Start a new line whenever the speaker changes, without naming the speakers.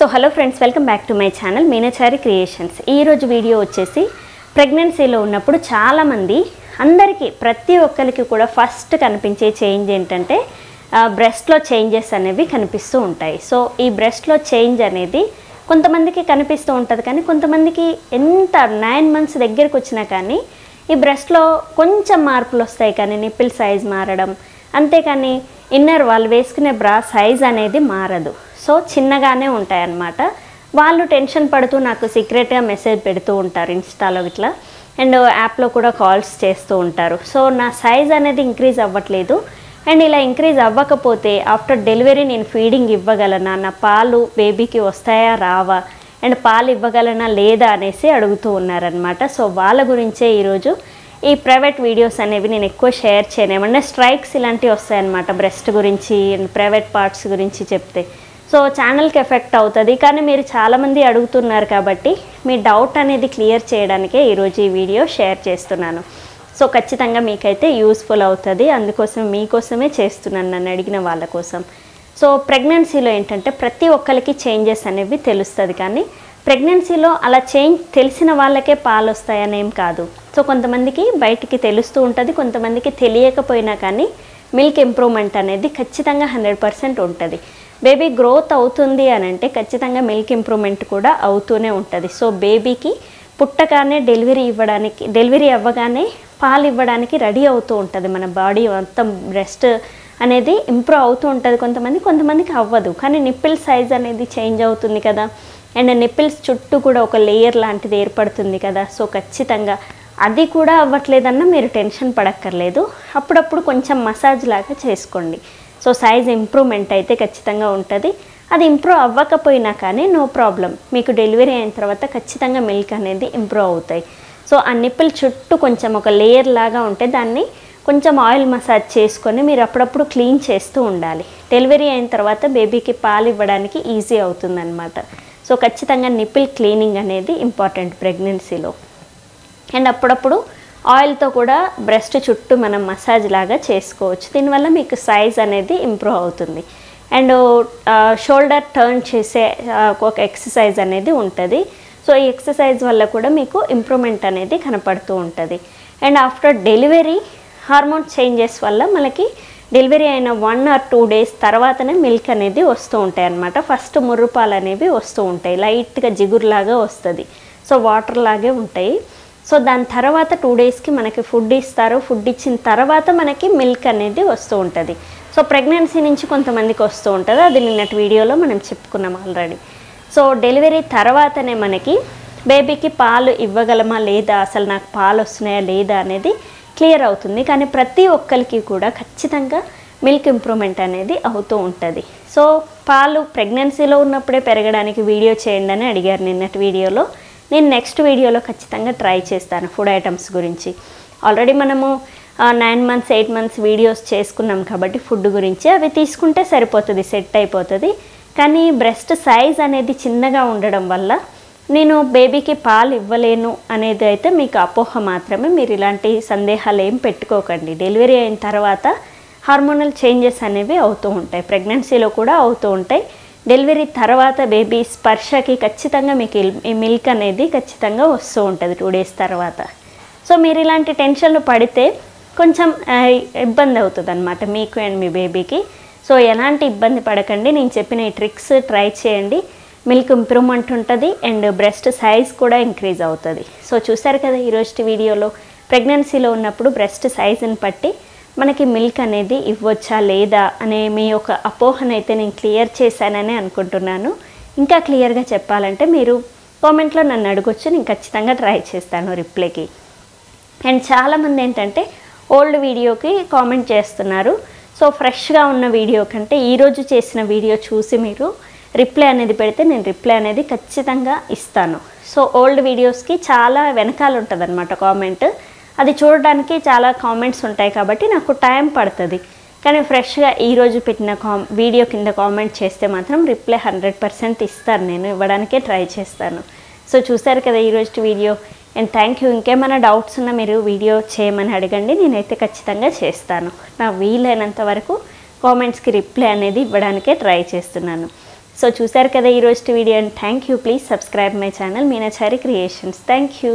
So hello friends, welcome back to my channel Meenachari creations. ఈరోజు video వచ్చేసి ప్రెగ్నెన్సీలో ఉన్నప్పుడు చాలామంది ప్రతి ఒక్కరికి కూడా ఫస్ట్ కనిపించే చేంజ్ ఏంటంటే బ్రెస్ట్లో చేంజెస్ అనేవి కనిపిస్తూ ఉంటాయి. సో ఈ బ్రెస్ట్లో చేంజ్ అనేది కొంతమందికి కనిపిస్తూ ఉంటుంది, కానీ కొంతమందికి ఎంత 9 months దగ్గరికి వచ్చినా కానీ ఈ బ్రెస్ట్లో కొంచెం మార్పులు వస్తాయి, కానీ నిప్పిల్ సైజ్ మారడం అంతేకాని ఇన్నర్ వాళ్ళు వేసుకునే బ్రా సైజ్ అనేది మారదు. సో చిన్నగానే ఉంటాయన్నమాట. వాళ్ళు టెన్షన్ పడుతూ నాకు సీక్రెట్గా మెసేజ్ పెడుతూ ఉంటారు ఇన్స్టాలో ఇట్లా, అండ్ యాప్లో కూడా కాల్స్ చేస్తూ ఉంటారు. సో నా సైజ్ అనేది ఇంక్రీజ్ అవ్వట్లేదు, అండ్ ఇలా ఇంక్రీజ్ అవ్వకపోతే ఆఫ్టర్ డెలివరీ నేను ఫీడింగ్ ఇవ్వగలనా, నా పాలు బేబీకి వస్తాయా రావా, అండ్ పాలు ఇవ్వగలనా లేదా అనేసి అడుగుతూ ఉన్నారనమాట. సో వాళ్ళ గురించే ఈరోజు ఈ ప్రైవేట్ వీడియోస్ అనేవి నేను ఎక్కువ షేర్ చేయను. ఏమన్నా స్ట్రైక్స్ ఇలాంటివి వస్తాయన్నమాట బ్రెస్ట్ గురించి అండ్ ప్రైవేట్ పార్ట్స్ గురించి చెప్తే. సో ఛానల్కి ఎఫెక్ట్ అవుతుంది, కానీ మీరు చాలామంది అడుగుతున్నారు కాబట్టి మీ డౌట్ అనేది క్లియర్ చేయడానికే ఈరోజు ఈ వీడియో షేర్ చేస్తున్నాను. సో ఖచ్చితంగా మీకైతే యూస్ఫుల్ అవుతుంది, అందుకోసం మీకోసమే చేస్తున్నాను, నన్ను అడిగిన వాళ్ళ కోసం. సో ప్రెగ్నెన్సీలో ఏంటంటే ప్రతి ఒక్కరికి చేంజెస్ అనేవి తెలుస్తుంది, కానీ ప్రెగ్నెన్సీలో అలా చేంజ్ తెలిసిన వాళ్ళకే పాలు వస్తాయనేం కాదు. సో కొంతమందికి బయటికి తెలుస్తూ ఉంటుంది, కొంతమందికి తెలియకపోయినా కానీ మిల్క్ ఇంప్రూవ్మెంట్ అనేది ఖచ్చితంగా 100% ఉంటుంది. బేబీ గ్రోత్ అవుతుంది అని అంటే ఖచ్చితంగా మిల్క్ ఇంప్రూవ్మెంట్ కూడా అవుతూనే ఉంటుంది. సో బేబీకి పుట్టగానే డెలివరీ అవ్వగానే పాలు ఇవ్వడానికి రెడీ అవుతూ ఉంటుంది మన బాడీ మొత్తం. బ్రెస్ట్ అనేది ఇంప్రూవ్ అవుతూ ఉంటుంది కొంతమందికి అవ్వదు, కానీ నిప్పిల్ సైజ్ అనేది చేంజ్ అవుతుంది కదా, అండ్ నిప్పిల్స్ చుట్టూ కూడా ఒక లేయర్ లాంటిది ఏర్పడుతుంది కదా. సో ఖచ్చితంగా అది కూడా అవ్వట్లేదన్నా మీరు టెన్షన్ పడక్కర్లేదు, అప్పుడప్పుడు కొంచెం మసాజ్ లాగా చేసుకోండి. సో సైజ్ ఇంప్రూవ్మెంట్ అయితే ఖచ్చితంగా ఉంటుంది. అది ఇంప్రూవ్ అవ్వకపోయినా కానీ నో ప్రాబ్లం, మీకు డెలివరీ అయిన తర్వాత ఖచ్చితంగా మిల్క్ అనేది ఇంప్రూవ్ అవుతాయి. సో ఆ నిప్పిల్ చుట్టూ కొంచెం ఒక లేయర్ లాగా ఉంటే దాన్ని కొంచెం ఆయిల్ మసాజ్ చేసుకొని మీరు అప్పుడప్పుడు క్లీన్ చేస్తూ ఉండాలి. డెలివరీ అయిన తర్వాత బేబీకి పాలు ఇవ్వడానికి ఈజీ అవుతుందన్నమాట. సో ఖచ్చితంగా నిప్పిల్ క్లీనింగ్ అనేది ఇంపార్టెంట్ ప్రెగ్నెన్సీలో. అండ్ అప్పుడప్పుడు ఆయిల్తో కూడా బ్రెస్ట్ చుట్టూ మనం మసాజ్ లాగా చేసుకోవచ్చు, దీనివల్ల మీకు సైజ్ అనేది ఇంప్రూవ్ అవుతుంది. అండ్ షోల్డర్ టర్న్ చేసే ఒక ఎక్సర్సైజ్ అనేది ఉంటుంది. సో ఈ ఎక్సర్సైజ్ వల్ల కూడా మీకు ఇంప్రూవ్మెంట్ అనేది కనపడుతూ ఉంటుంది. And after delivery hormone changes వల్ల మనకి డెలివరీ అయిన 1 or 2 days తర్వాతనే మిల్క్ అనేది వస్తూ ఉంటాయి అన్నమాట. ఫస్ట్ ముర్రుపాలు అనేవి వస్తూ ఉంటాయి, లైట్గా జిగురులాగా వస్తుంది, సో వాటర్ లాగే ఉంటాయి. సో దాని తర్వాత 2 daysకి మనకి ఫుడ్ ఇస్తారు, ఫుడ్ ఇచ్చిన తర్వాత మనకి మిల్క్ అనేది వస్తూ ఉంటుంది. సో ప్రెగ్నెన్సీ నుంచి కొంతమందికి వస్తూ ఉంటుంది, అది నిన్నటి వీడియోలో మనం చెప్పుకున్నాం ఆల్రెడీ. సో డెలివరీ తర్వాతనే మనకి బేబీకి పాలు ఇవ్వగలమా లేదా, అసలు నాకు పాలు వస్తున్నాయా లేదా అనేది క్లియర్ అవుతుంది. కానీ ప్రతి ఒక్కరికి కూడా ఖచ్చితంగా మిల్క్ ఇంప్రూవ్మెంట్ అనేది అవుతూ ఉంటుంది. సో పాలు ప్రెగ్నెన్సీలో ఉన్నప్పుడే పెరగడానికి వీడియో చేయండి అని అడిగారు నిన్నటి వీడియోలో. నేను నెక్స్ట్ వీడియోలో ఖచ్చితంగా ట్రై చేస్తాను ఫుడ్ ఐటమ్స్ గురించి. ఆల్రెడీ మనము 9 months 8 months వీడియోస్ చేసుకున్నాం కాబట్టి ఫుడ్ గురించి అవి తీసుకుంటే సరిపోతుంది, సెట్ అయిపోతుంది. కానీ బ్రెస్ట్ సైజ్ అనేది చిన్నగా ఉండడం వల్ల నేను బేబీకి పాలు ఇవ్వలేను అనేది అయితే మీకు అపోహ మాత్రమే. మీరు ఇలాంటి సందేహాలు ఏం పెట్టుకోకండి. డెలివరీ అయిన తర్వాత హార్మోనల్ చేంజెస్ అనేవి అవుతూ ఉంటాయి, ప్రెగ్నెన్సీలో కూడా అవుతూ ఉంటాయి. డెలివరీ తర్వాత బేబీ స్పర్శకి ఖచ్చితంగా మీకు ఈ మిల్క్ అనేది ఖచ్చితంగా వస్తూ ఉంటుంది 2 days తర్వాత. సో మీరు ఇలాంటి టెన్షన్లు పడితే కొంచెం ఇబ్బంది అవుతుంది అన్నమాట మీకు అండ్ మీ బేబీకి. సో ఎలాంటి ఇబ్బంది పడకండి, నేను చెప్పిన ఈ ట్రిక్స్ ట్రై చేయండి. మిల్క్ ఇంప్రూవ్మెంట్ ఉంటుంది అండ్ బ్రెస్ట్ సైజ్ కూడా ఇంక్రీజ్ అవుతుంది. సో చూసారు కదా ఈరోజు వీడియోలో ప్రెగ్నెన్సీలో ఉన్నప్పుడు బ్రెస్ట్ సైజుని బట్టి మనకి మిల్క్ అనేది ఇవ్వచ్చా లేదా అనే మీ యొక్క అపోహనైతే నేను క్లియర్ చేశానని అనుకుంటున్నాను. ఇంకా క్లియర్గా చెప్పాలంటే మీరు కామెంట్లో నన్ను అడగొచ్చు, నేను ఖచ్చితంగా ట్రై చేస్తాను రిప్లైకి. అండ్ చాలామంది ఏంటంటే ఓల్డ్ వీడియోకి కామెంట్ చేస్తున్నారు. సో ఫ్రెష్గా ఉన్న వీడియో కంటే ఈరోజు చేసిన వీడియో చూసి మీరు రిప్లై అనేది పెడితే నేను రిప్లై అనేది ఖచ్చితంగా ఇస్తాను. సో ఓల్డ్ వీడియోస్కి చాలా వెనకాల ఉంటుంది అన్నమాట కామెంట్, అది చూడడానికి చాలా కామెంట్స్ ఉంటాయి కాబట్టి నాకు టైం పడుతుంది. కానీ ఫ్రెష్గా ఈరోజు పెట్టిన వీడియో కింద కామెంట్ చేస్తే మాత్రం రిప్లై 100% ఇస్తాను, నేను ఇవ్వడానికే ట్రై చేస్తాను. సో చూసారు కదా ఈరోజు వీడియో. And thank you. ఇంకేమైనా డౌట్స్ ఉన్నా మీరు వీడియో చేయమని అడగండి, నేనైతే ఖచ్చితంగా చేస్తాను. నా వీలైనంత వరకు కామెంట్స్కి రిప్లై అనేది ఇవ్వడానికే ట్రై చేస్తున్నాను. సో చూసారు కదా ఈరోజు video. Thank you. Please subscribe my channel Meenachari creations. Thank you.